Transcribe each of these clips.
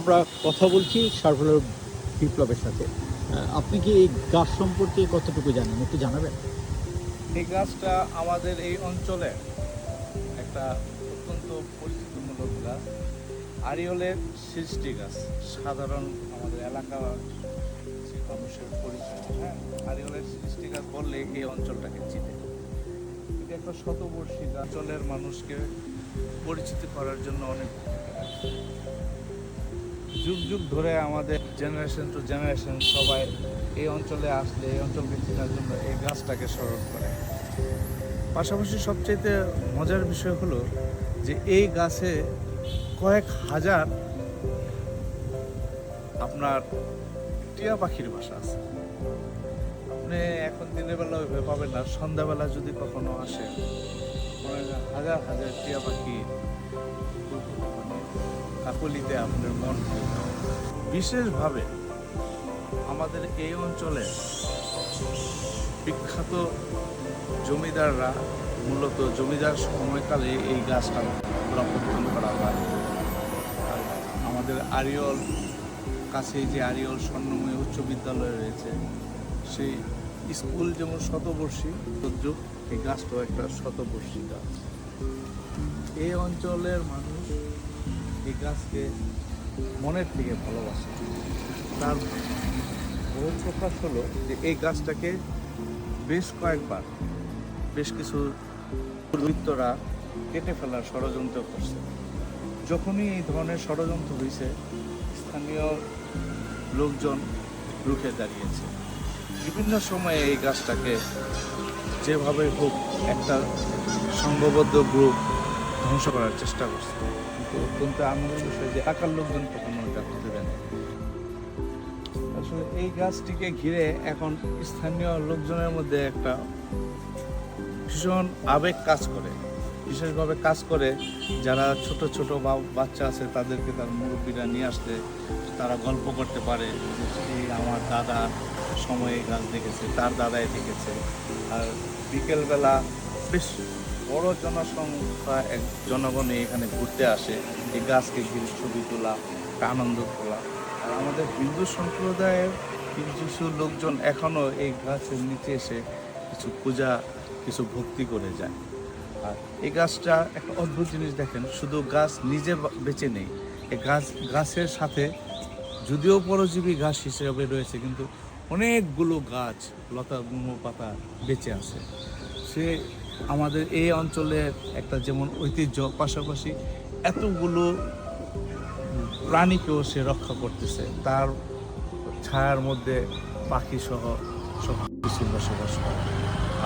আমরা কথা বলছি সার্ভেলার বিপ্লবের সাথে। আপনি কি এই গাছ সম্পর্কে কতটুকু জানেন, একটু জানাবেন? এই গাছটা আমাদের এই অঞ্চলে একটা অত্যন্ত পরিচিতিমূলক গাছ, আড়িয়লের সৃষ্টি গাছ। সাধারণ আমাদের এলাকার মানুষের পরিচয়, হ্যাঁ, আড়িয়লের সৃষ্টি গাছ বললে এই অঞ্চলটাকে চিনে। এটা একটা শতবর্ষী গাছ, অঞ্চলের মানুষকে পরিচিতি করার জন্য অনেক যুগ যুগ ধরে আমাদের জেনারেশন টু জেনারেশন সবাই এই অঞ্চলে আসলে এই অঞ্চলকে চেনার জন্য এই গাছটাকে স্মরণ করে। পাশাপাশি সবচেয়ে মজার বিষয় হলো যে এই গাছে কয়েক হাজার আপনার টিয়া পাখির বাসা আছে। আপনি এখন দিনের বেলা ওইভাবে পাবেন না, সন্ধ্যাবেলা যদি কখনো আসে হাজার হাজার টিয়া পাখি কাকলিতে আপনার মন ভরে যাবে। বিশেষভাবে আমাদের এই অঞ্চলে বিখ্যাত জমিদাররা মূলত জমিদার সময়কালে এই গাছটা রক্ষণ করা হয়। আর আমাদের আড়িয়ল কাছে যে আড়িয়ল স্বর্ণময় উচ্চ বিদ্যালয় রয়েছে, সেই স্কুল যেমন শতবর্ষী, তদ্রুপ এই গাছটাও একটা শতবর্ষী গাছ। এই অঞ্চলের মানুষ এই গাছকে মনের থেকে ভালোবাসে। তার বহু প্রকাশ হলো যে এই গাছটাকে বেশ কয়েকবার বেশ কিছু দুর্বৃত্তরা কেটে ফেলার ষড়যন্ত্র করছে। যখনই এই ধরনের ষড়যন্ত্র হয়েছে, স্থানীয় লোকজন রুখে দাঁড়িয়েছে। বিভিন্ন সময়ে এই গাছটাকে যেভাবে হোক একটা সংঘবদ্ধ গ্রুপ ধ্বংস করার চেষ্টা করছে, কিন্তু অত্যন্ত আনন্দের বিষয় যে এলাকার লোকজন কখনো এটা হতে দেয় না। আসলে এই গাছটিকে ঘিরে এখন স্থানীয় লোকজনের মধ্যে একটা ভীষণ আবেগ কাজ করে, বিশেষভাবে কাজ করে। যারা ছোট ছোট বাচ্চা আছে তাদেরকে তার মুরব্বীরা নিয়ে আসতে তারা গল্প করতে পারে, এই আমার দাদা সময়ে গাছ দেখেছে, তার দাদাই দেখেছে। আর বিকেলবেলা বেশ বড় জনসংখ্যা জনগণে এখানে ঘুরতে আসে, এই গাছকে ঘিরে ছবি তোলা, আনন্দ তোলা। আর আমাদের হিন্দু সম্প্রদায়ের কিছু লোকজন এখনও এই গাছের নিচে এসে কিছু পূজা, কিছু ভক্তি করে যায়। আর এই গাছটা একটা অদ্ভুত জিনিস দেখেন, শুধু গাছ নিজে বেঁচে নেই, এই গাছের সাথে যদিও পরজীবী গাছ হিসেবে রয়েছে, কিন্তু অনেকগুলো গাছ, লতা গুল্ম পাতা বেঁচে আছে। সে আমাদের এই অঞ্চলের একটা যেমন ঐতিহ্য, পাশাপাশি এতগুলো প্রাণীকেও সে রক্ষা করতেছে। তার ছায়ার মধ্যে পাখি সহ সব কিছু বসবাস করে।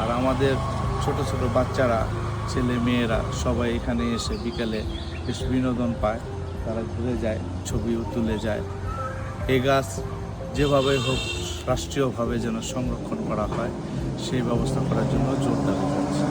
আর আমাদের ছোট ছোট বাচ্চারা, ছেলে মেয়েরা সবাই এখানে এসে বিকেলে বেশ বিনোদন পায়, তারা ঘুরে যায়, ছবিও তুলে যায়। এই গাছ যেভাবে হোক রাষ্ট্রীয়ভাবে যেন সংরক্ষণ করা হয়, সেই ব্যবস্থা করার জন্য জোর দেওয়া হচ্ছে।